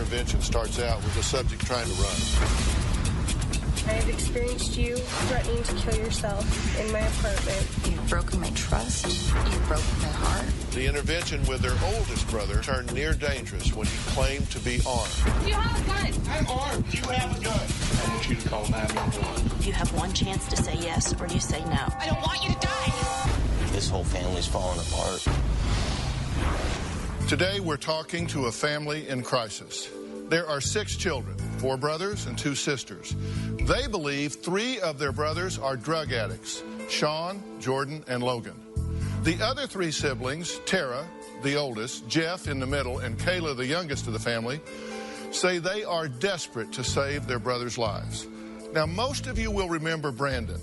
intervention starts out with the subject trying to run. I have experienced you threatening to kill yourself in my apartment. You've broken my trust. You've broken my heart. The intervention with their oldest brother turned near dangerous when he claimed to be armed. Do you have a gun? I'm armed. You have a gun. I want you to call 911. You have one chance to say yes or you say no. I don't want you to die. This whole family's falling apart. Today, we're talking to a family in crisis. There are 6 children, 4 brothers and 2 sisters. They believe 3 of their brothers are drug addicts, Sean, Jordan, and Logan. The other 3 siblings, Tara, the oldest, Jeff in the middle, and Kayla, the youngest of the family, say they are desperate to save their brothers' lives. Now, most of you will remember Brandon,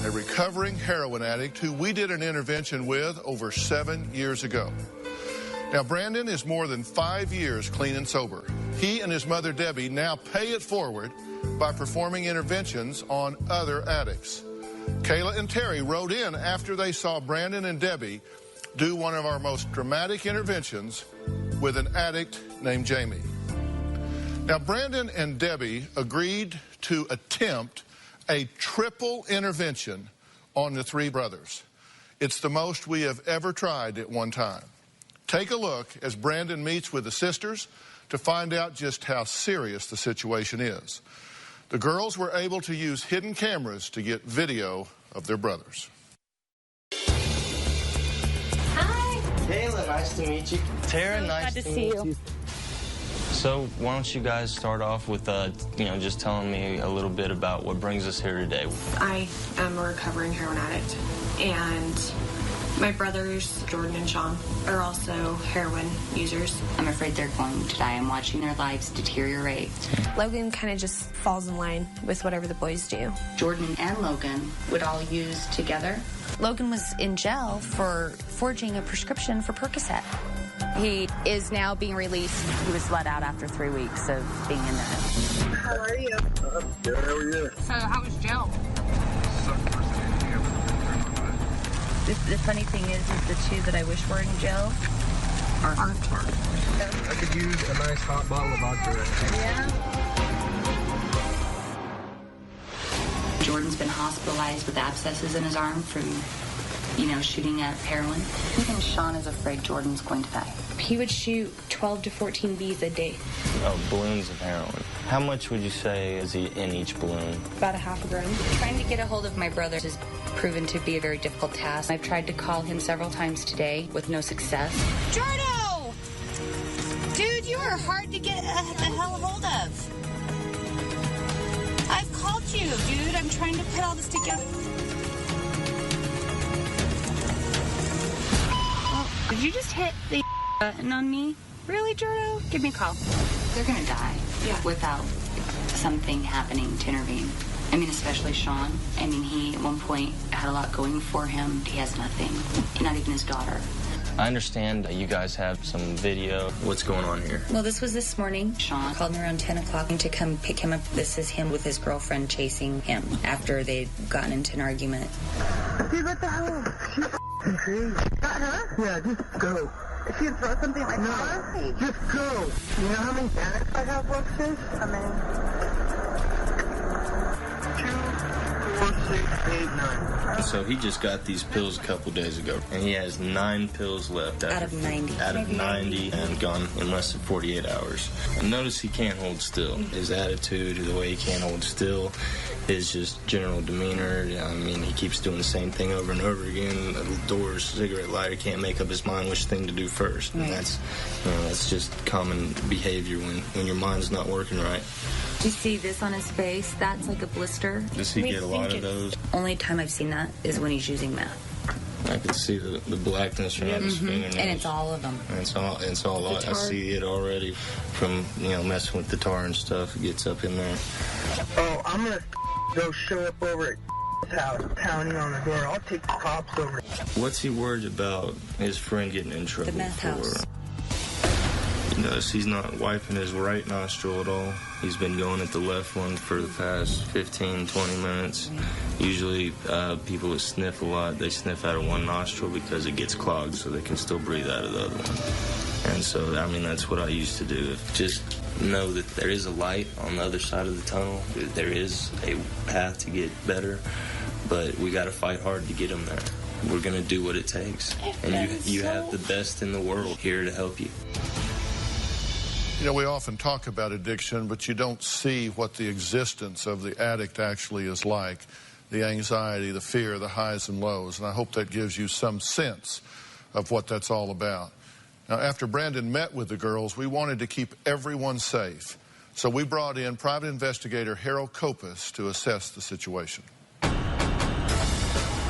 a recovering heroin addict who we did an intervention with over 7 years ago. Now, Brandon is more than 5 years clean and sober. He and his mother, Debbie, now pay it forward by performing interventions on other addicts. Kayla and Terry wrote in after they saw Brandon and Debbie do one of our most dramatic interventions with an addict named Jamie. Now, Brandon and Debbie agreed to attempt a triple intervention on the 3 brothers. It's the most we have ever tried at one time. Take a look as Brandon meets with the sisters to find out just how serious the situation is. The girls were able to use hidden cameras to get video of their brothers. Hi. Kayla, nice to meet you. Tara, nice to meet you. So why don't you guys start off with, just telling me a little bit about what brings us here today. I am a recovering heroin addict, and my brothers, Jordan and Sean, are also heroin users. I'm afraid they're going to die. I'm watching their lives deteriorate. Logan kind of just falls in line with whatever the boys do. Jordan and Logan would all use together. Logan was in jail for forging a prescription for Percocet. He is now being released. He was let out after 3 weeks of being in there. How are you? Good, how are you? So how was jail? The funny thing is the 2 that I wish were in jail aren't. I could use a nice hot bottle of vodka right Yeah. Jordan's been hospitalized with abscesses in his arm from, shooting at heroin. Even Sean is afraid Jordan's going to die. He would shoot 12 to 14 bees a day. Oh, balloons of heroin. How much would you say is in each balloon? About a half a gram. Trying to get a hold of my brother has proven to be a very difficult task. I've tried to call him several times today with no success. Jordo! Dude, you are hard to get the hell a hold of. I've called you, dude. I'm trying to put all this together. Did you just hit the button on me? Really, Jordo? Give me a call. They're going to die without something happening to intervene. I mean, especially Sean. I mean, he at one point had a lot going for him. He has nothing, not even his daughter. I understand that you guys have some video. What's going on here? Well, this was this morning. Sean called me around 10 o'clock to come pick him up. This is him with his girlfriend chasing him after they'd gotten into an argument. Dude, what the hell? She's crazy. Got her? Yeah, just go. If you throw something like that? No, just go. You know how many addicts I have upstairs? How many? 2, 4, 6, 8, 9. So he just got these pills a couple days ago, and he has 9 pills left. Out of 90. Out of 90, and gone in less than 48 hours. And notice he can't hold still. His attitude, the way he can't hold still, his just general demeanor. I mean, he keeps doing the same thing over and over again. The doors, cigarette lighter, can't make up his mind which thing to do first. And that's just common behavior when your mind's not working right. Do you see this on his face? That's like a blister. Does he get a lot of those? Only time I've seen that is when he's using meth. I can see the blackness around his fingernails. And it's all of them. And it's all I see it already from, messing with the tar and stuff. It gets up in there. Oh, I'm going to go show up over at house, pounding on the door. I'll take the cops over. What's he worried about his friend getting in trouble The meth house. You notice he's not wiping his right nostril at all. He's been going at the left one for the past 15, 20 minutes. Usually people that sniff a lot, they sniff out of one nostril because it gets clogged so they can still breathe out of the other one. And so, I mean, that's what I used to do. Just know that there is a light on the other side of the tunnel. There is a path to get better, but we got to fight hard to get them there. We're going to do what it takes. And you have the best in the world here to help you. You know, we often talk about addiction, but you don't see what the existence of the addict actually is like. The anxiety, the fear, the highs and lows. And I hope that gives you some sense of what that's all about. Now, after Brandon met with the girls, we wanted to keep everyone safe. So we brought in private investigator Harold Kopus to assess the situation.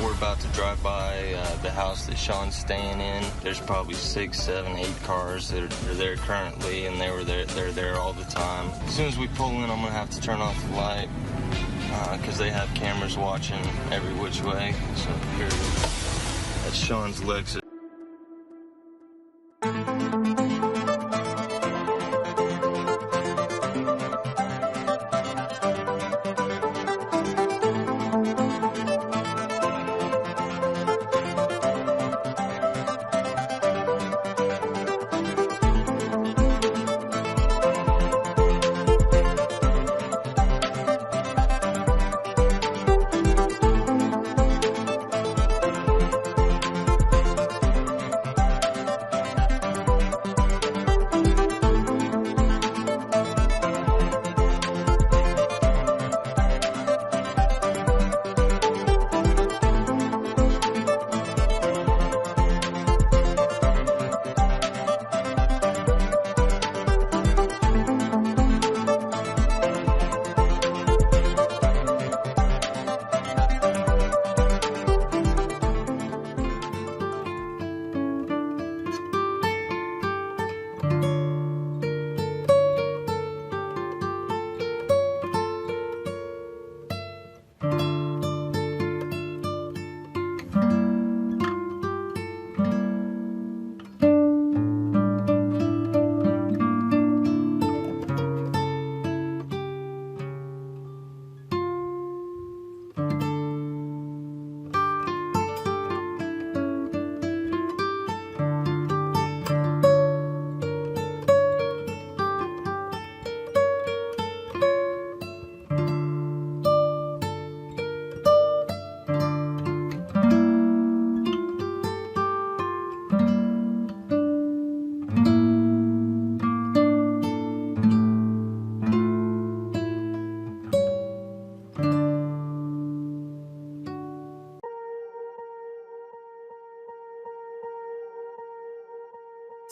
We're about to drive by the house that Sean's staying in. There's probably 6, 7, 8 cars that are there currently, and they're there all the time. As soon as we pull in, I'm going to have to turn off the light because they have cameras watching every which way. So here, that's Sean's Lexus.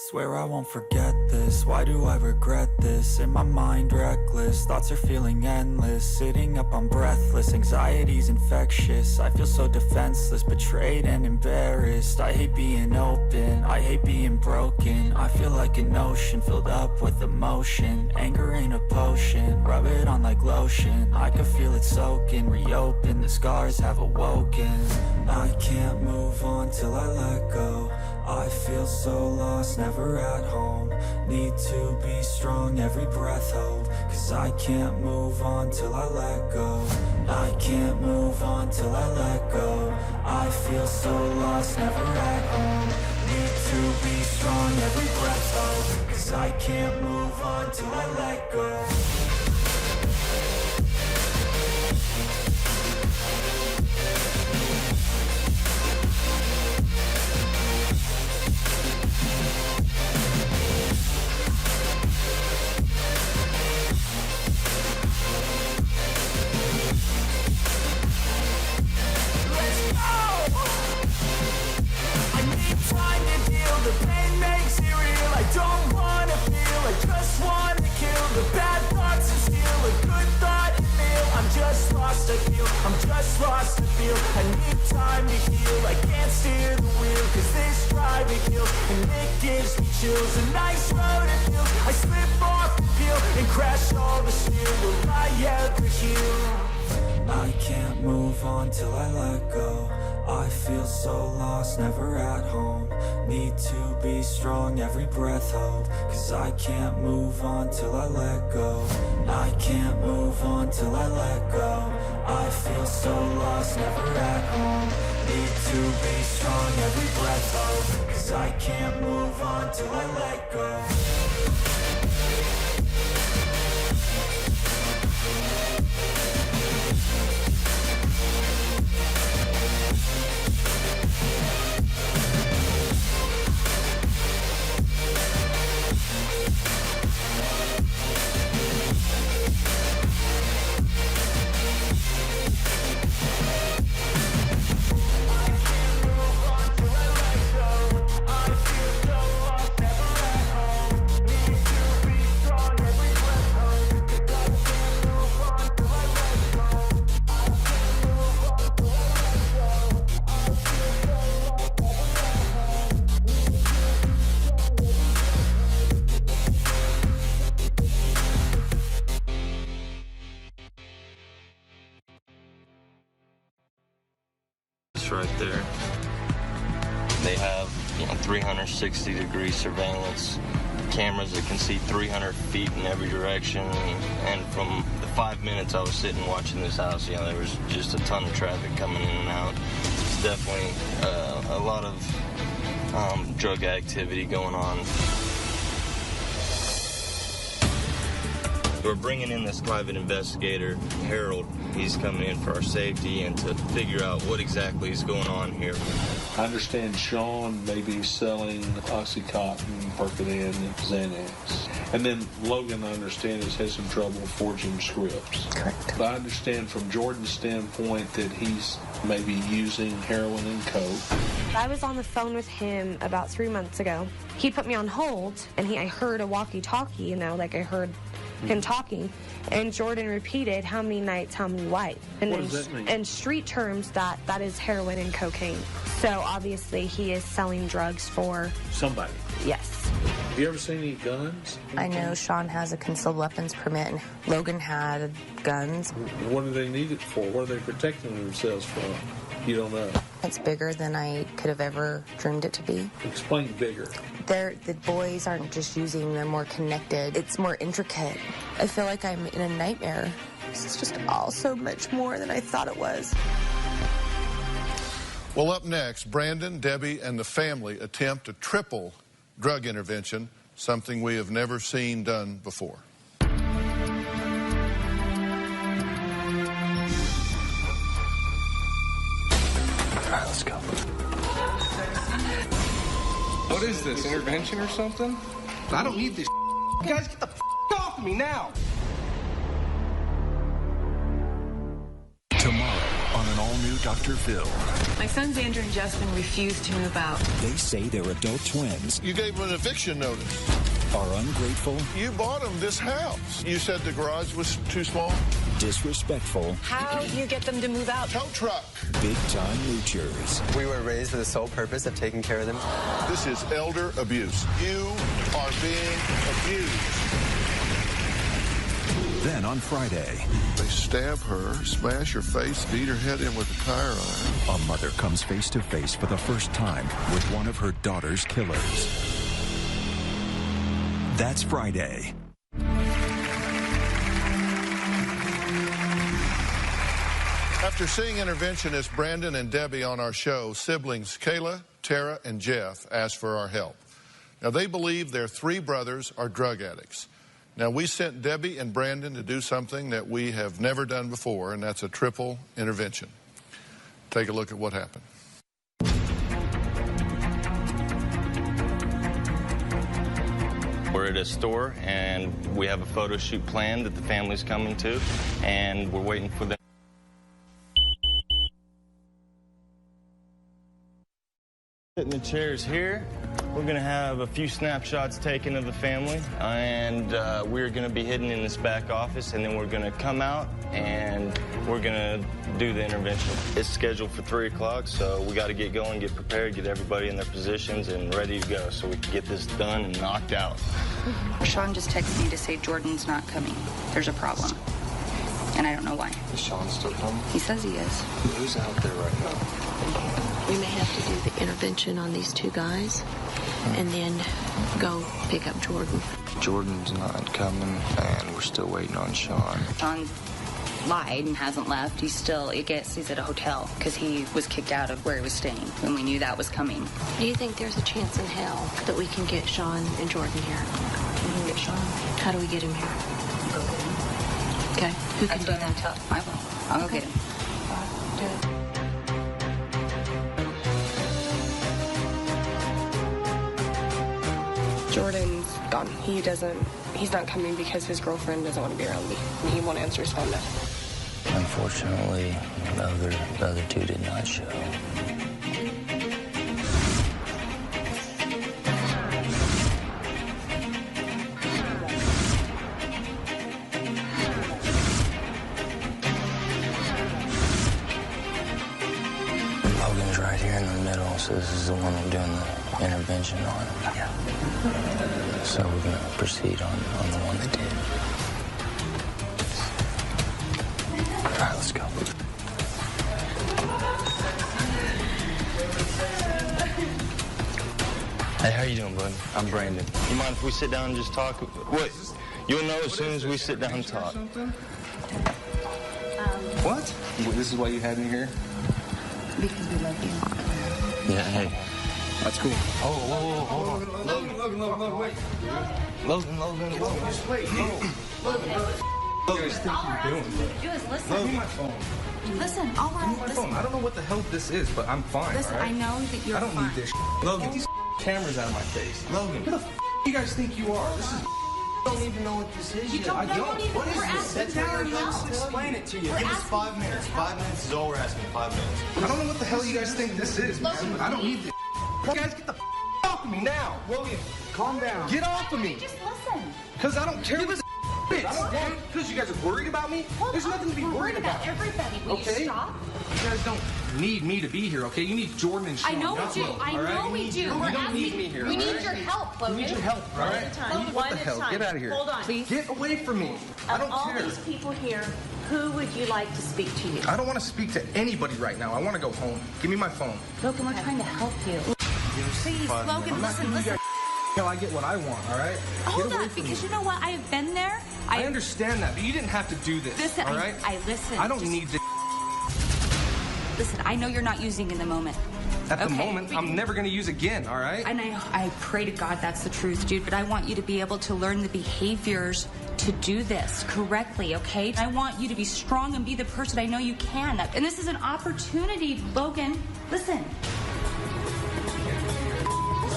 Swear I won't forget this, why do I regret this? In my mind reckless, thoughts are feeling endless. Sitting up, I'm breathless, anxiety's infectious. I feel so defenseless, betrayed and embarrassed. I hate being open, I hate being broken. I feel like an ocean filled up with emotion. Anger ain't a potion, rub it on like lotion. I can feel it soaking, reopen, the scars have awoken. I can't move on till I let go. I feel so lost, never at home. Need to be strong, every breath hold. Cause I can't move on till I let go. I can't move on till I let go. I feel so lost, never at home. Need to be strong, every breath hold. Cause I can't move on till I let go. I'm just lost to feel. I need time to heal. I can't steer the wheel, cause this drive it kills, and it gives me chills. A nice road it feels. I slip off the peel and crash all the steel. Will I ever heal? I can't move on till I let go. I feel so lost, never at home. Need to be strong, every breath hold. Cause I can't move on till I let go. I can't move on till I let go. I feel so lost, never at home. Need to be strong, every breath hold. Cause I can't move on till I let go. house right there. They have, 360-degree surveillance cameras that can see 300 feet in every direction. And from the 5 minutes I was sitting watching this house, there was just a ton of traffic coming in and out. It's definitely a lot of drug activity going on. We're bringing in this private investigator, Harold. He's coming in for our safety and to figure out what exactly is going on here. I understand Sean may be selling Oxycontin, Percodan, and Xanax. And then Logan, I understand, has had some trouble forging scripts. Correct. But I understand from Jordan's standpoint that he's maybe using heroin and coke. I was on the phone with him about 3 months ago. He put me on hold, and I heard a walkie-talkie, I heard him talking, and Jordan repeated how many nights, how many white. And what does that mean? In street terms, that is heroin and cocaine. So obviously he is selling drugs for somebody. Yes. Have you ever seen any guns? I know Sean has a concealed weapons permit, and Logan had guns. What do they need it for? What are they protecting themselves from? You don't know. It's bigger than I could have ever dreamed it to be. Explain bigger. The boys aren't just using, they're more connected. It's more intricate. I feel like I'm in a nightmare. It's just all so much more than I thought it was. Well, up next, Brandon, Debbie, and the family attempt a triple drug intervention, something we have never seen done before. All right, let's go. What is this, intervention or something? I don't need this. You guys, get the off of me now. Tomorrow on an all-new Dr. Phil. My sons Andrew and Justin refuse to move out. They say they're adult twins. You gave them an eviction notice. Are ungrateful. You bought them this house. You said the garage was too small. Disrespectful. How do you get them to move out? Tow truck. Big-time moochers. We were raised for the sole purpose of taking care of them. This is elder abuse. You are being abused. Then on Friday, they stab her, smash her face, beat her head in with a tire iron. A mother comes face to face for the first time with one of her daughter's killers. That's Friday. After seeing interventionists Brandon and Debbie on our show, siblings Kayla, Tara, and Jeff asked for our help. Now, they believe their 3 brothers are drug addicts. Now, we sent Debbie and Brandon to do something that we have never done before, and that's a triple intervention. Take a look at what happened. We're at a store, and we have a photo shoot planned that the family's coming to, and we're waiting for them. Sitting in the chairs here, we're going to have a few snapshots taken of the family, and we're going to be hidden in this back office, and then we're going to come out and we're going to do the intervention. It's scheduled for 3 o'clock, so we got to get going, get prepared, get everybody in their positions and ready to go so we can get this done and knocked out. Sean just texted me to say Jordan's not coming. There's a problem. And I don't know why. Is Sean still coming? He says he is. Who's out there right now? We may have to do the intervention on these 2 guys and then go pick up Jordan. Jordan's not coming, and we're still waiting on Sean. Sean lied and hasn't left. He's still, I guess he's at a hotel because he was kicked out of where he was staying, and we knew that was coming. Do you think there's a chance in hell that we can get Sean and Jordan here? We can get Sean. How do we get him here? Go get him. Okay. Who can do that? I will. I'll go get him. Do it. Jordan's gone. He's not coming because his girlfriend doesn't want to be around me. And he won't answer his phone now. Unfortunately, the other 2 did not show. Logan's right here in the middle, so this is the one we're doing the intervention on. Yeah. So we're going to proceed on the one that did. All right, let's go. bud. I'm Brandon. You mind if we sit down and just talk? What? You'll know as soon as we sit down and talk. What? This is why you had me here? Because we love you. Yeah, hey. That's cool. Oh, whoa, hold on. Logan, wait. Logan, just wait. Logan, what do you think you're doing? Do is listen. Give me my phone. Listen, all right. Give me my phone. I don't know what the hell this is, but I'm fine. Listen, all right? I know that you're fine. I don't need this. Logan, get these cameras out of my face. Logan, who the you guys think you are? This is. I don't even know what this is. You don't know even. What is We're this? asking Let's for explain it to you. Give us 5 minutes. 5 minutes is all we're asking. 5 minutes. I don't know what the hell you guys think this is, man. I don't need this. You guys get the off of me now. Logan, calm down. Get off of me. Just listen. Because I don't care. Because you guys are worried about me? There's nothing to be worried about. Everybody, will you stop? You guys don't need me to be here, okay? You need Jordan and Sean. I know we do. I know we do. You don't need me here. We need your help, Logan. We need your help, all right? What the hell? Get out of here. Hold on. Please. Get away from me. I don't All care. these people here, who would you like to speak to you? I don't want to speak to anybody right now. I want to go home. Give me my phone. Logan, we're trying to help you. Please, Logan, listen. Till I get what I want, all right? Hold on, because you know what? I have been there. I understand that, but you didn't have to do this, Listen, all right? I listen. I don't need this. Listen, I know you're not using in the moment. At the moment, I'm never going to use again, all right? And I pray to God that's the truth, dude, but I want you to be able to learn the behaviors to do this correctly, okay? I want you to be strong and be the person I know you can. And this is an opportunity, Logan. Listen.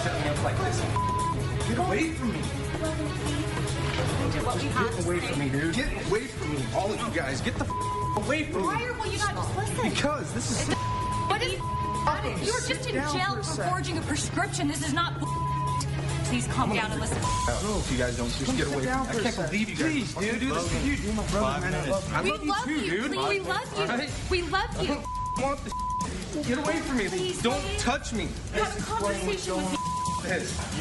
Set me up like this. Get away from me. Get away from me, dude. Get away from me. All of you guys, get the away from me. Why will you not just listen? Because this is... What is... You were just in jail for forging a prescription. This is not... Please calm down and listen. I don't know if you guys don't just get away from me. I can't believe you guys. Please, dude, do this for you. You're my brother, man. I love you. We love you, dude. we love you. We love you. I don't want this. Get away from me. Please, don't touch me. Have a conversation with me. You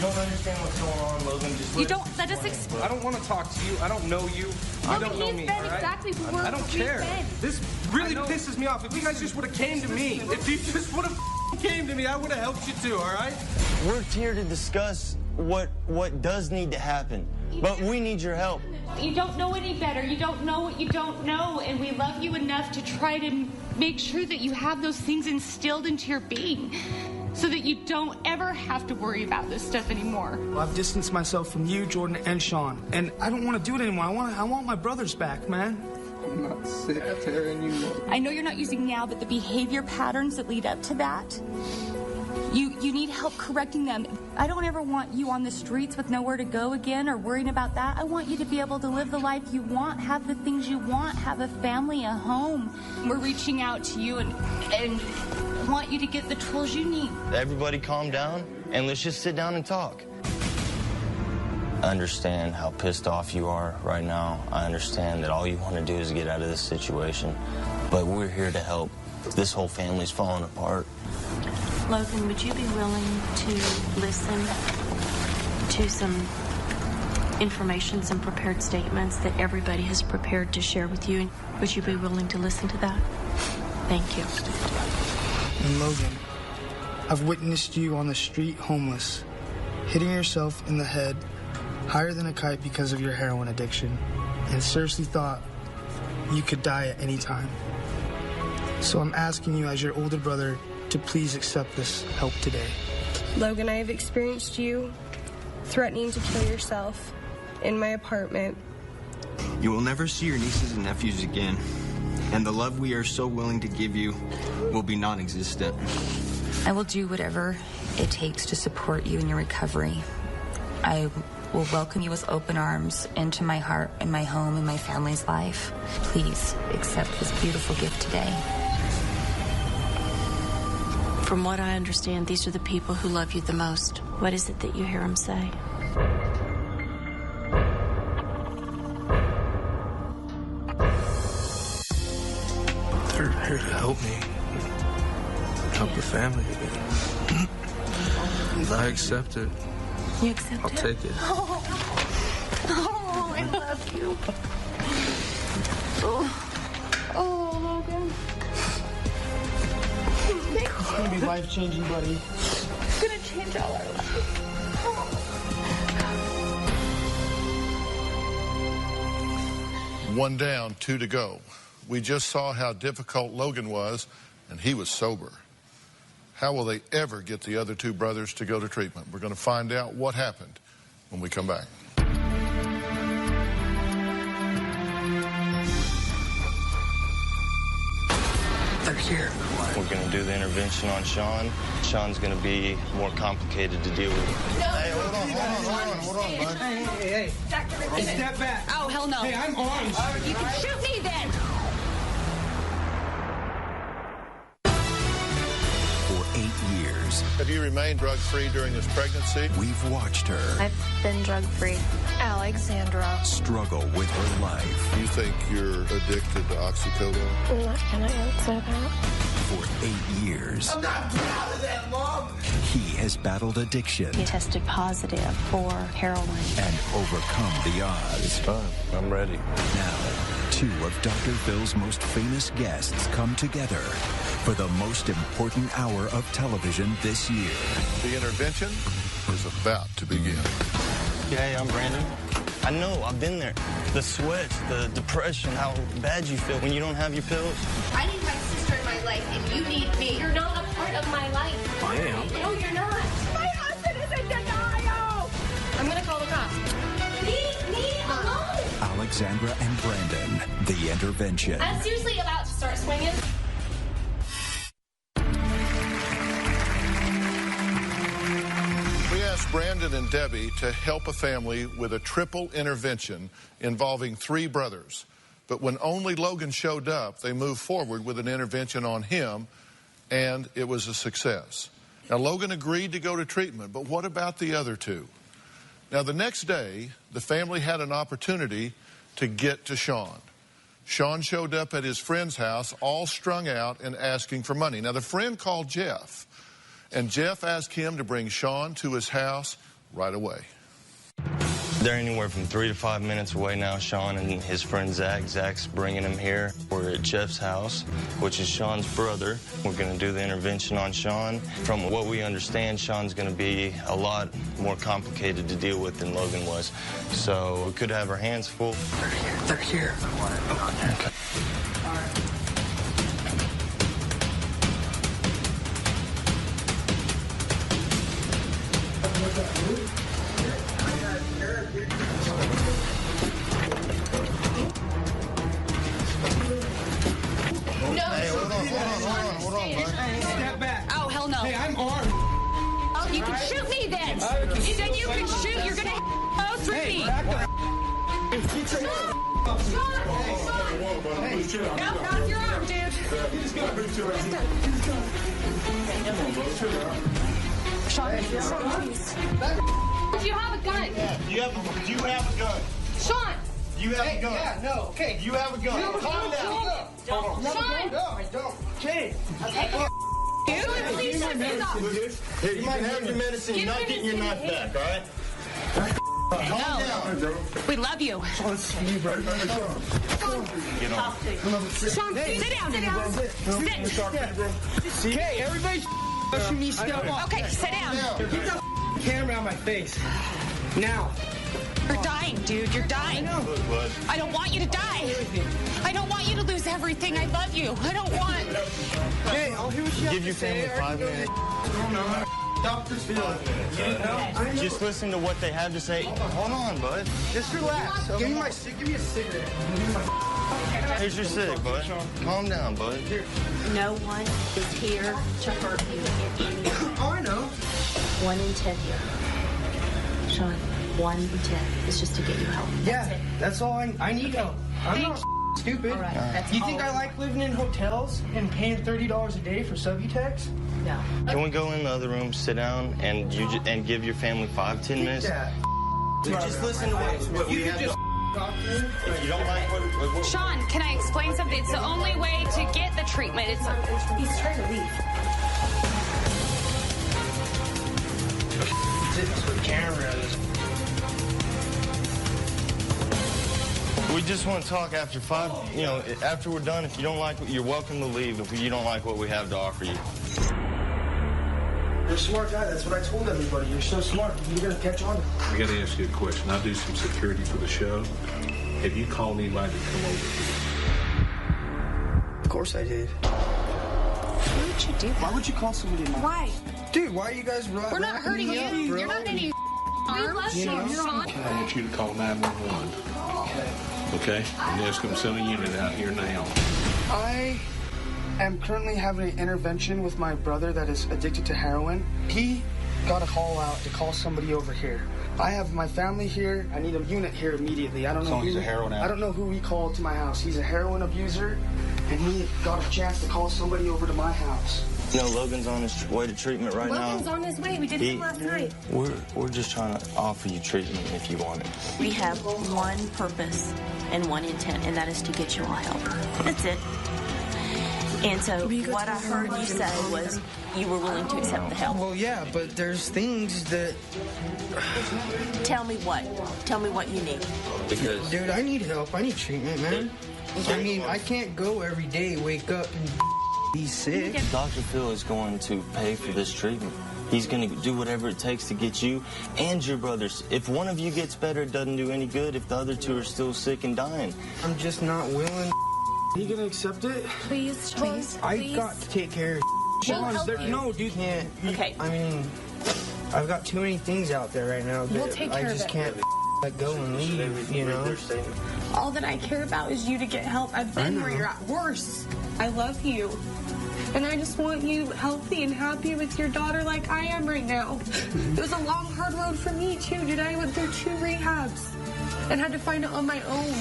don't understand what's going on, Logan. Just You don't. Let us explain. I don't want to talk to you. I don't know you. I don't know me. Been exactly where I don't care. Been. This really pisses me off. If you guys just would have came to me, if you just would have came to me, I would have helped you too. All right? We're here to discuss what does need to happen, but we need your help. You don't know any better. You don't know what you don't know, and we love you enough to try to make sure that you have those things instilled into your being so that you don't ever have to worry about this stuff anymore. I've distanced myself from you, Jordan, and Sean, and I don't want to do it anymore. I want my brothers back, man. I'm not sick of tearing you up. I know you're not using now, but the behavior patterns that lead up to that, you need help correcting them. I don't ever want you on the streets with nowhere to go again or worrying about that. I want you to be able to live the life you want, have the things you want, have a family, a home. We're reaching out to you and want you to get the tools you need. Everybody calm down and let's just sit down and talk. I understand how pissed off you are right now. I understand that all you want to do is get out of this situation. But we're here to help. This whole family's falling apart. Logan, would you be willing to listen to some information, some prepared statements that everybody has prepared to share with you? Would you be willing to listen to that? Thank you. And Logan, I've witnessed you on the street homeless, hitting yourself in the head higher than a kite because of your heroin addiction, and seriously thought you could die at any time. So I'm asking you as your older brother to please accept this help today. Logan, I have experienced you threatening to kill yourself in my apartment. You will never see your nieces and nephews again, and the love we are so willing to give you will be non-existent. I will do whatever it takes to support you in your recovery. I will welcome you with open arms into my heart and my home and my family's life. Please accept this beautiful gift today. From what I understand, these are the people who love you the most. What is it that you hear them say? They're here to help me. Help the family again. I accept it. You accept it? I'll take it. Oh, I love you. Oh, Logan. It's gonna be life-changing, buddy. It's gonna change all our lives. 1 down, 2 to go. We just saw how difficult Logan was, and he was sober. How will they ever get the other 2 brothers to go to treatment? We're going to find out what happened when we come back. They're here. We're going to do the intervention on Sean. Sean's going to be more complicated to deal with. Hey, hold on, bud. Hey. Step back. Oh, hell no. Hey, I'm armed. You can shoot me then. For 8 years. Have you remained drug-free during this pregnancy? We've watched her. I've been drug-free. Alexandra. Struggle with her life. You think you're addicted to oxycodone? I'm not gonna answer that. For 8 years. I'm not proud of that, Mom. He has battled addiction. He tested positive for heroin. And overcome the odds. It's fine. I'm ready. Now, 2 of Dr. Phil's most famous guests come together for the most important hour of television this year. The intervention is about to begin. Hey, I'm Brandon. I know, I've been there. The sweats, the depression, how bad you feel when you don't have your pills. I need my sister in my life, and you need me. You're not a part of my life. I am. No, you're not. My husband is in denial. I'm going to call the cops. Leave me alone. Alexandra and Brandon, the intervention. I'm seriously about to start swinging. We asked Brandon and Debbie to help a family with a triple intervention involving 3 brothers. But when only Logan showed up, they moved forward with an intervention on him, and it was a success. Now, Logan agreed to go to treatment, but what about the other 2? Now, the next day, the family had an opportunity to get to Sean. Sean showed up at his friend's house, all strung out and asking for money. Now, the friend called Jeff, and Jeff asked him to bring Sean to his house right away. They're anywhere from 3 to 5 minutes away now, Sean and his friend Zach. Zach's bringing him here. We're at Jeff's house, which is Sean's brother. We're going to do the intervention on Sean. From what we understand, Sean's going to be a lot more complicated to deal with than Logan was. So we could have our hands full. They're here. Okay. Step back. Oh, hell no. Hey, I'm armed. Oh, you can shoot me then. Then you can shoot. You're going to go through me. Back the No, not your arm, dude. Sean, please. Do you have a gun? Do you have a gun? Sean! You have a gun. Yeah, no, okay. You have a gun. Calm down. Sean! No, I don't. Okay. Dude, please shut this off. Here, you can have your medicine. You're not getting your knife back, all right? Calm down. We love you. Sean, sit down. Sit. Okay, everybody you need to step up. Okay, sit down. Get the camera on my face. Now. You're dying, dude. You're dying. Look, bud. I don't want you to die. I don't want you to lose everything. I love you. I don't want... Hey, I'll hear what you have Give your to say. family 5 minutes. Dr. Phil. Just listen to what they have to say. Hold on, bud. Just relax. Give me a cigarette. Here's your cig, bud. Calm down, bud. No one is here to hurt you in any way. Oh, I know. 1 in 10 here. Sean, 1 in 10 is just to get you help. Yeah, that's all I need help. I'm not stupid. Right, you think I like living in hotels and paying $30 a day for Subutex? No. Can we go in the other room, sit down, and give your family 5-10 minutes? Just listen to what you have to. If you don't like what... Sean, can I explain something? It's the only way to get the treatment. He's trying to leave. We just want to talk after 5, after we're done. If you don't like it, you're welcome to leave if you don't like what we have to offer you. You're a smart guy. That's what I told everybody. You're so smart. You're going to catch on. I got to ask you a question. I do some security for the show. Have you called anybody to come over here? Of course I did. Why would you do that? Why would you call somebody? Why? Dude, why are you guys We're not hurting you. You're not any harm. You know? I want you to call 911. Okay? And there's going to send a unit out here now. I am currently having an intervention with my brother that is addicted to heroin. He got a call out to call somebody over here. I have my family here. I need a unit here immediately. I don't know. He's a heroin addict. I don't know who he called to my house. He's a heroin abuser, and he got a chance to call somebody over to my house. You know, Logan's on his way to treatment right now. Logan's on his way. We did it last night. We're just trying to offer you treatment if you want it. We have one purpose and one intent, and that is to get you all help. That's it. And so what I heard you say was you were willing to accept the help. Well, yeah, but there's things that... Tell me what. Tell me what you need. Because... Dude, I need help. I need treatment, man. I mean, I can't go every day, wake up, and be sick. Dr. Phil is going to pay for this treatment. He's going to do whatever it takes to get you and your brothers. If one of you gets better, it doesn't do any good if the other two are still sick and dying. I'm just not willing. Are you gonna accept it? Please, please, I got to take care of no, dude, can't. Okay. I mean, I've got too many things out there right now that I just can't let go and leave, you know? All that I care about is you to get help. I've been where you're at. Worse. I love you. And I just want you healthy and happy with your daughter like I am right now. It was a long, hard road for me, too, dude. I went through 2 rehabs and had to find it on my own.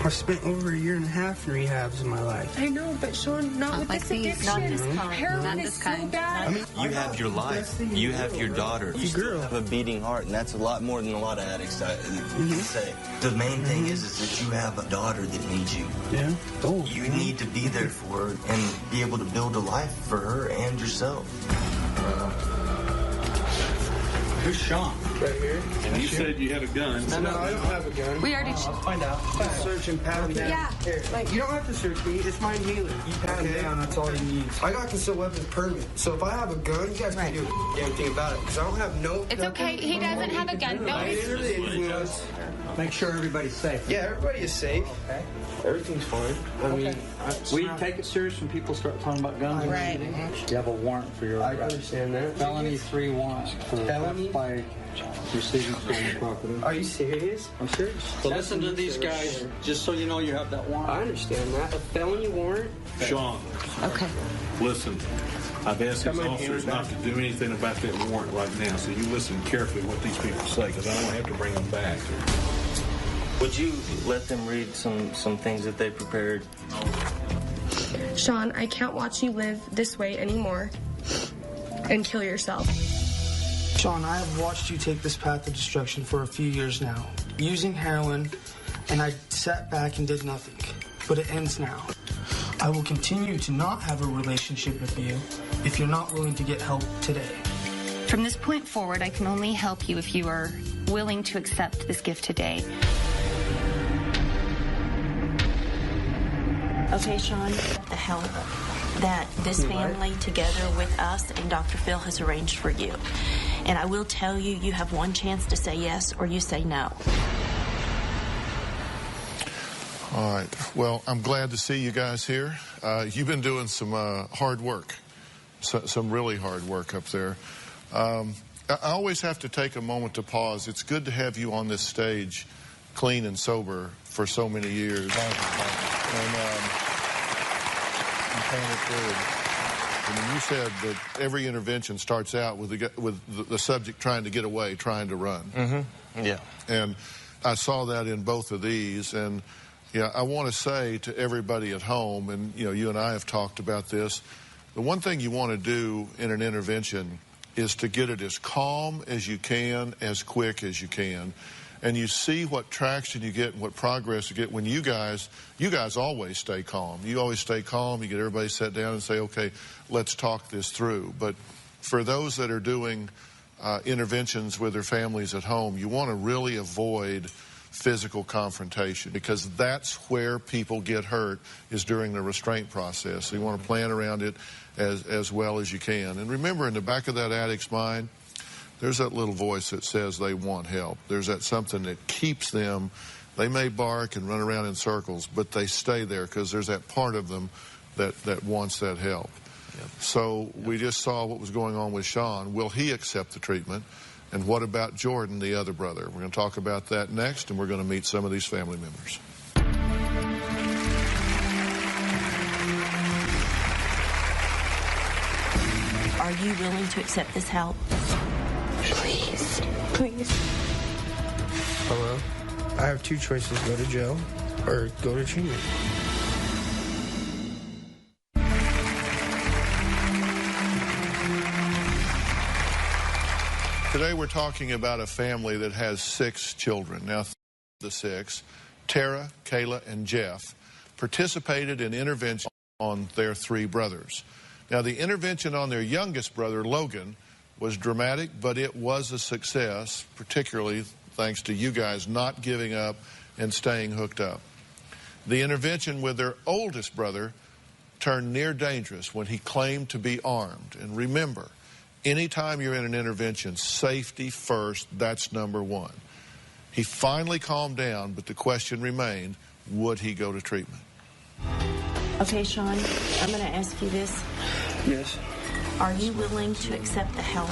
I've spent over 1.5 years in rehabs in my life. I know, but Sean, not with this addiction. Not this kind. Heroin is so bad. I mean, You have your life. You have your daughter. You still have a beating heart, and that's a lot more than a lot of addicts can say. The main thing is that you have a daughter that needs you. Yeah? Oh. You need to be there for her and be able to build a life for her and yourself. Who's Sean? Right here. And you said you had a gun. No, I don't have a gun. We already... I'll find out. Search and pat him down. Yeah. Here. You don't have to search me. It's my dealer. You pat him down. That's all he needs. I got concealed weapons permit. So if I have a gun, you guys can do anything about it. Because I don't have no... It's okay. He doesn't have a gun. No, Make sure everybody's safe. Yeah, everybody is safe. Okay. Everything's fine. I mean... We take it serious when people start talking about guns. Right. You have a warrant for your I understand that. felony 3 warrants for Felony? by receiving stolen property. Are you serious? I'm serious. So listen to these guys, just so you know you have that warrant. I understand that. A felony warrant? Sean. Okay. Listen, I've asked these officers not to do anything about that warrant right now, so you listen carefully what these people say, because I don't have to bring them back. Would you let them read some things that they prepared? Sean, I can't watch you live this way anymore and kill yourself. Sean, I have watched you take this path of destruction for a few years now, using heroin, and I sat back and did nothing. But it ends now. I will continue to not have a relationship with you if you're not willing to get help today. From this point forward, I can only help you if you are willing to accept this gift today. Okay, Sean, the help that this family, together with us and Dr. Phil, has arranged for you. And I will tell you, you have one chance to say yes or you say no. All right. Well, I'm glad to see you guys here. You've been doing some hard work, some really hard work up there. I always have to take a moment to pause. It's good to have you on this stage, clean and sober, for so many years. And you said that every intervention starts out with the subject trying to get away, trying to run. Mm-hmm. Yeah. And I saw that in both of these. And yeah, I want to say to everybody at home, and you and I have talked about this, the one thing you want to do in an intervention is to get it as calm as you can, as quick as you can. And you see what traction you get and what progress you get when you guys always stay calm. You always stay calm. You get everybody sat down and say, okay, let's talk this through. But for those that are doing interventions with their families at home, you want to really avoid physical confrontation, because that's where people get hurt, is during the restraint process. So you want to plan around it as well as you can. And remember, in the back of that addict's mind, there's that little voice that says they want help. There's that something that keeps them They may bark and run around in circles, but they stay there because there's that part of them that wants that help. Yep. So we just saw what was going on with Sean. Will he accept the treatment? And what about Jordan, the other brother? We're going to talk about that next, and we're going to meet some of these family members. Are you willing to accept this help? Please. Please. Hello? I have two choices, go to jail or go to treatment. Today we're talking about a family that has 6 children. Now, the 6, Tara, Kayla, and Jeff, participated in intervention on their 3 brothers. Now, the intervention on their youngest brother, Logan, was dramatic, but it was a success, particularly thanks to you guys not giving up and staying hooked up. The intervention with their oldest brother turned near dangerous when he claimed to be armed. And remember, anytime you're in an intervention, safety first, that's number 1. He finally calmed down, but the question remained, would he go to treatment? Okay, Sean, I'm going to ask you this. Yes. Are you willing to accept the help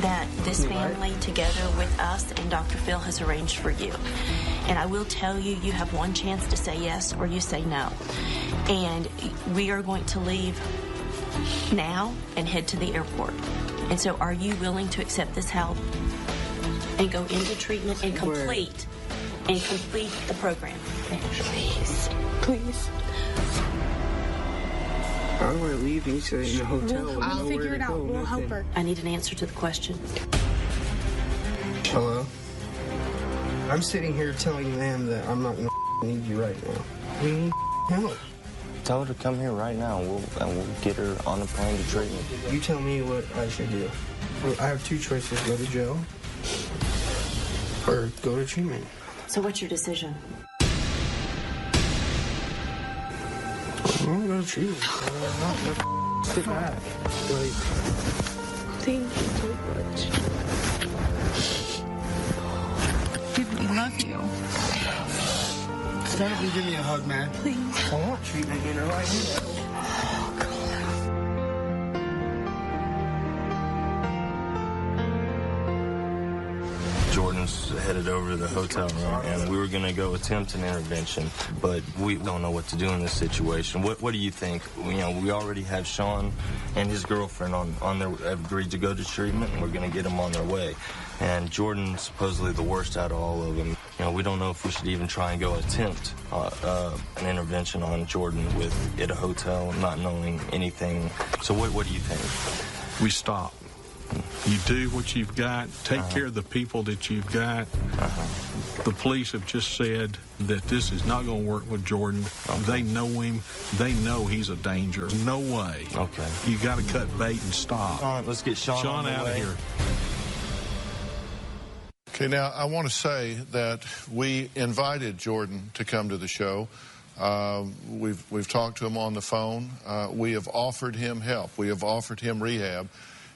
that this family, together with us and Dr. Phil, has arranged for you? And I will tell you, you have one chance to say yes or you say no. And we are going to leave now and head to the airport. And so are you willing to accept this help and go into treatment and complete the program? Please. Please. How do I leave? You said in the hotel. I'll figure it out. We'll help her. I need an answer to the question. Hello? I'm sitting here telling them that I'm not going to need you right now. We need help. Tell her to come here right now, and we'll get her on the plane to treatment. You tell me what I should do. I have two choices, go to jail or go to treatment. So what's your decision? I'm going to go to treatment. I'm not going to sit back. Thank you so much. We love you. Stand up and give me a hug, man. Please. I want treatment, you know. I need that. Jordan's headed over to the hotel room, and we were going to go attempt an intervention, but we don't know what to do in this situation. What do you think? You know, we already have Sean and his girlfriend on their agreed to go to treatment, and we're going to get them on their way. And Jordan's supposedly the worst out of all of them. You know, we don't know if we should even try and go attempt an intervention on Jordan with at a hotel, not knowing anything. So what do you think? We stop. You do what you've got. Take care of the people that you've got. The police have just said that this is not going to work with Jordan. They know him. They know he's a danger. No way. Okay. You got to cut bait and stop. All right, let's get Sean out of here. Okay, now I want to say that we invited Jordan to come to the show. We've talked to him on the phone. We have offered him help. We have offered him rehab.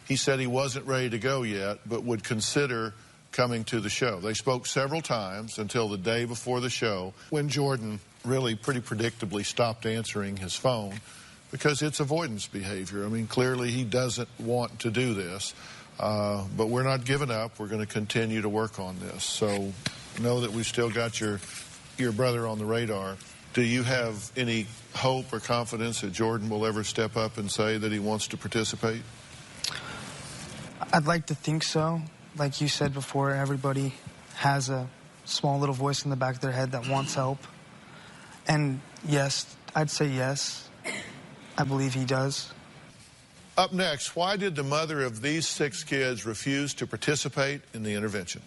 He said he wasn't ready to go yet, but would consider coming to the show. They spoke several times until the day before the show, when Jordan really pretty predictably stopped answering his phone because it's avoidance behavior. I mean, clearly he doesn't want to do this, but we're not giving up. We're going to continue to work on this. So know that we've still got your brother on the radar. Do you have any hope or confidence that Jordan will ever step up and say that he wants to participate? I'd like to think so. Like you said before, everybody has a small little voice in the back of their head that wants help. And yes, I'd say yes. I believe he does. Up next, why did the mother of these 6 kids refuse to participate in the intervention?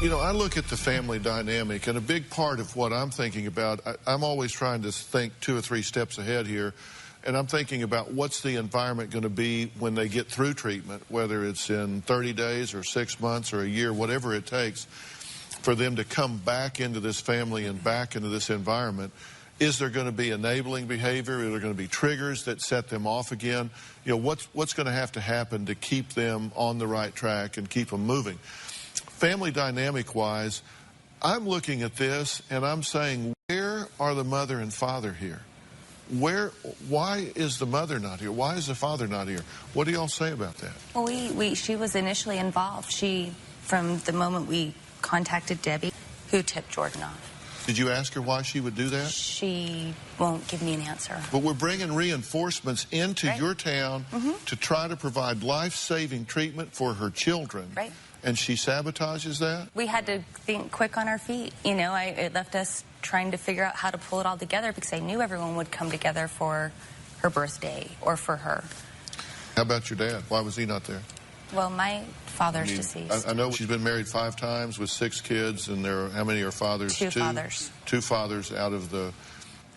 You know, I look at the family dynamic, and a big part of what I'm thinking about, I'm always trying to think 2 or 3 steps ahead here, and I'm thinking about what's the environment going to be when they get through treatment, whether it's in 30 days or 6 months or a year, whatever it takes for them to come back into this family and back into this environment. Is there going to be enabling behavior? Are there going to be triggers that set them off again? You know, what's going to have to happen to keep them on the right track and keep them moving? Family dynamic-wise, I'm looking at this and I'm saying, where are the mother and father here? Why is the mother not here? Why is the father not here? What do y'all say about that? Well, she was initially involved. From the moment we contacted Debbie, who tipped Jordan off. Did you ask her why she would do that? She won't give me an answer. But we're bringing reinforcements into your town to try to provide life-saving treatment for her children. Right. And she sabotages that? We had to think quick on our feet. You know, it left us trying to figure out how to pull it all together because I knew everyone would come together for her birthday or for her. How about your dad? Why was he not there? Well, my father's deceased. I know she's been married 5 times with 6 kids, and there are, how many are fathers? 2 fathers. 2 fathers out of the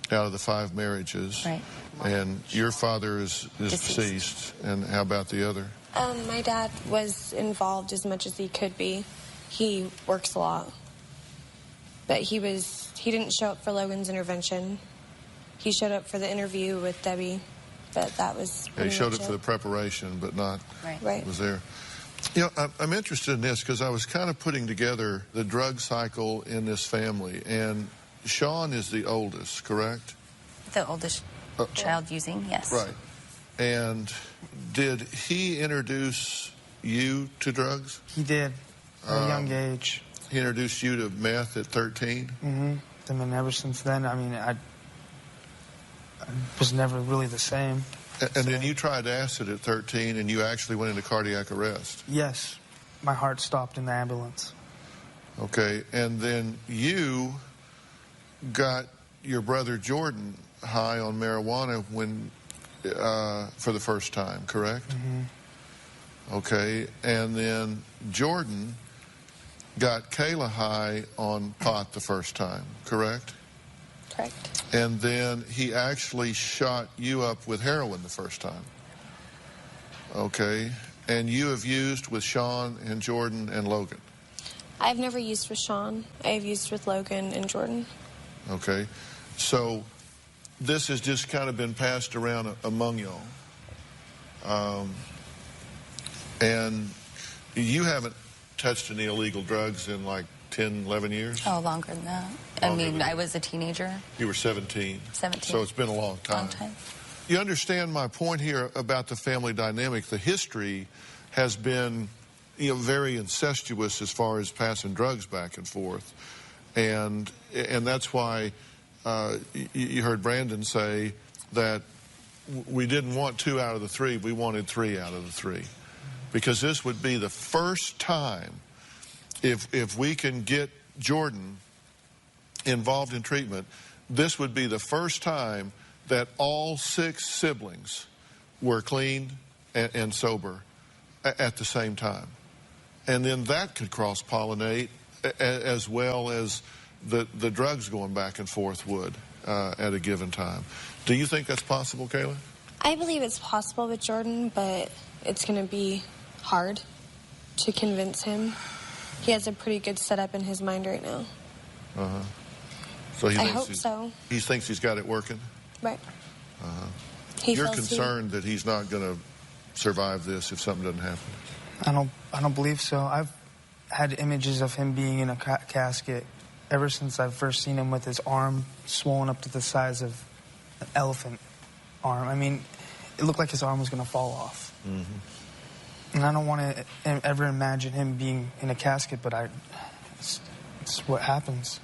5 marriages. Right. And your father is deceased. And how about the other? My dad was involved as much as he could be. He works a lot. But he didn't show up for Logan's intervention. He showed up for the interview with Debbie, but that was he showed up for the preparation, but not was there. You know, I'm interested in this because I was kind of putting together the drug cycle in this family, and Sean is the oldest, correct? The oldest child using, yes. Right. And did he introduce you to drugs? He did, at a young age. He introduced you to meth at 13? Mm-hmm. I mean, ever since then, I mean, I was never really the same. And then you tried acid at 13, and you actually went into cardiac arrest? Yes. My heart stopped in the ambulance. Okay. And then you got your brother Jordan high on marijuana when for the first time, correct? Mm-hmm. Okay. And then Jordan got Kayla high on pot the first time, correct? Correct. And then he actually shot you up with heroin the first time. Okay. And you have used with Sean and Jordan and Logan. I've never used with Sean. I've used with Logan and Jordan. Okay. So this has just kind of been passed around among y'all. And you haven't touched any illegal drugs in like 10, 11 years? Oh, longer than that. I mean, I was a teenager. You were 17. 17. So it's been a long time. Long time. You understand my point here about the family dynamic. The history has been, you know, very incestuous as far as passing drugs back and forth. And that's why you heard Brandon say that we didn't want 2 out of the 3, we wanted 3 out of the 3. Because this would be the first time, if we can get Jordan involved in treatment, this would be the first time that all 6 siblings were clean and sober at the same time. And then that could cross-pollinate as well as the drugs going back and forth would at a given time. Do you think that's possible, Kayla? I believe it's possible with Jordan, but it's going to be hard to convince him. He has a pretty good setup in his mind right now. Uh-huh. So I hope so. He thinks he's got it working? Right. Uh-huh. You're concerned that he's not going to survive this if something doesn't happen? I don't believe so. I've had images of him being in a casket ever since I've first seen him with his arm swollen up to the size of an elephant arm. I mean, it looked like his arm was going to fall off. Mm-hmm. And I don't want to ever imagine him being in a casket, but it's what happens.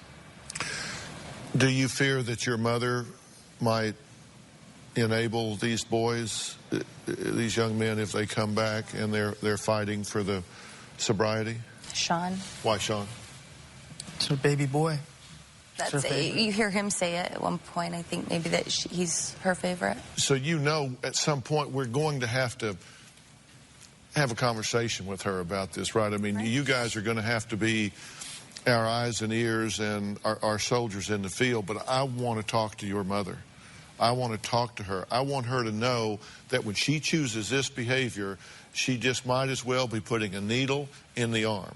Do you fear that your mother might enable these boys, these young men, if they come back and they're fighting for the sobriety? Sean. Why Sean? It's her baby boy. You hear him say it at one point, I think maybe that he's her favorite. So you know at some point we're going to have a conversation with her about this, right? I mean, you guys are going to have to be our eyes and ears and our soldiers in the field, but I want to talk to your mother. I want to talk to her. I want her to know that when she chooses this behavior, she just might as well be putting a needle in the arm.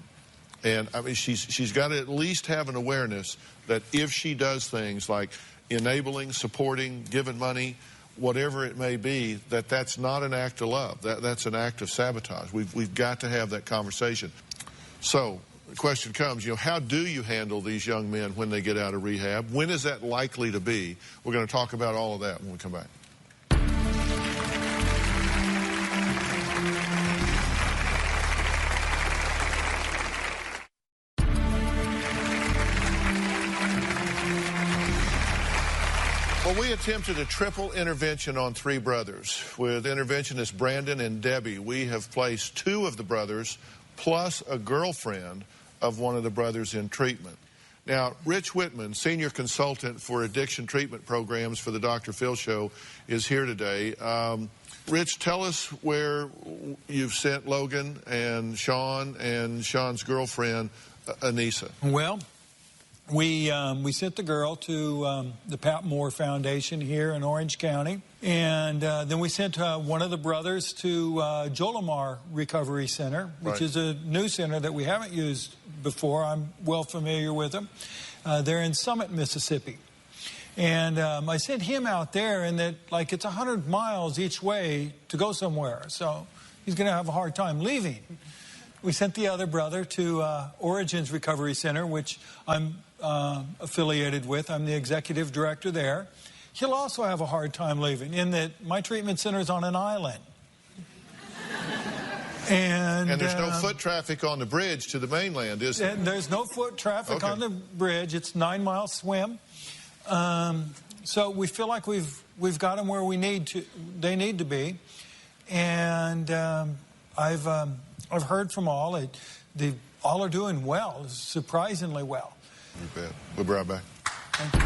And I mean, she's got to at least have an awareness that if she does things like enabling, supporting, giving money, whatever it may be, that's not an act of love. That's an act of sabotage. We've got to have that conversation. So the question comes, how do you handle these young men when they get out of rehab? When is that likely to be? We're going to talk about all of that when we come back. Well, we attempted a triple intervention on 3 brothers. With interventionists Brandon and Debbie, we have placed 2 of the brothers plus a girlfriend of one of the brothers in treatment. Now, Rich Whitman, senior consultant for addiction treatment programs for the Dr. Phil Show, is here today. Rich, tell us where you've sent Logan and Sean's girlfriend, Anissa. Well, we sent the girl to the Pat Moore Foundation here in Orange County, and then we sent one of the brothers to Jolimar Recovery Center, which is a new center that we haven't used before. I'm well familiar with them. They're in Summit, Mississippi. And I sent him out there, and it's 100 miles each way to go somewhere, so he's going to have a hard time leaving. We sent the other brother to Origins Recovery Center, which I'm affiliated with. I'm the executive director there. He'll also have a hard time leaving, in that my treatment center is on an island. And there's no foot traffic on the bridge to the mainland, is there? There's no foot traffic on the bridge. It's 9-mile swim. So we feel like we've got them where they need to be. And I've heard from all. They all are doing well, surprisingly well. You bet. We'll be right back. Thank you.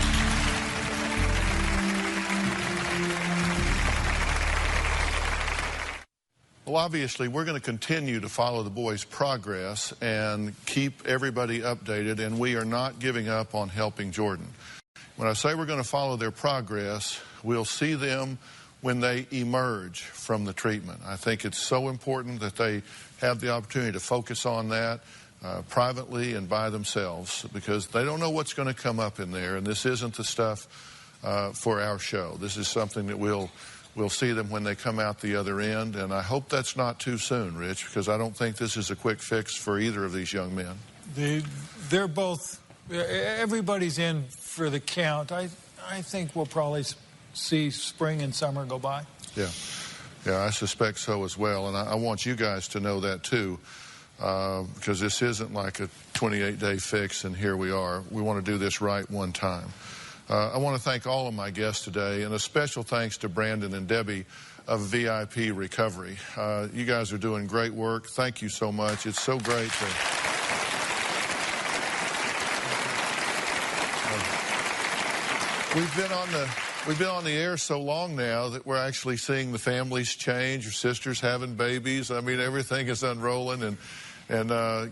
Well, obviously, we're going to continue to follow the boys' progress and keep everybody updated, and we are not giving up on helping Jordan. When I say we're going to follow their progress, we'll see them when they emerge from the treatment. I think it's so important that they have the opportunity to focus on that privately and by themselves, because they don't know what's going to come up in there, and this isn't the stuff for our show. This is something that we'll see them when they come out the other end, and I hope that's not too soon, Rich, because I don't think this is a quick fix for either of these young men. They're both, everybody's in for the count. I think we'll probably see spring and summer go by. Yeah, I suspect so as well, and I want you guys to know that too, because this isn't like a 28-day fix and here we are. We want to do this right one time. I want to thank all of my guests today, and a special thanks to Brandon and Debbie of VIP Recovery. You guys are doing great work. Thank you so much. It's so great to... We've been on the air so long now that we're actually seeing the families change. Your sister's having babies. I mean, everything is unrolling, and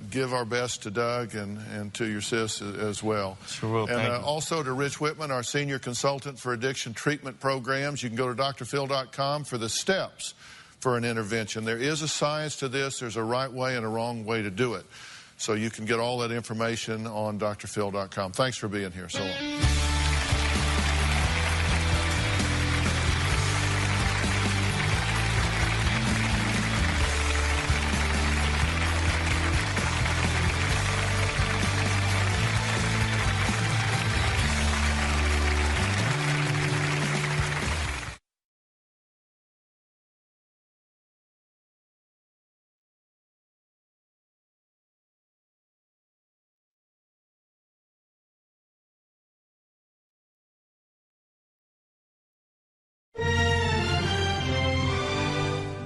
give our best to Doug and to your sis as well. Sure will. And thank you. Also to Rich Whitman, our senior consultant for addiction treatment programs. You can go to drphil.com for the steps for an intervention. There is a science to this. There's a right way and a wrong way to do it. So you can get all that information on drphil.com. Thanks for being here so long.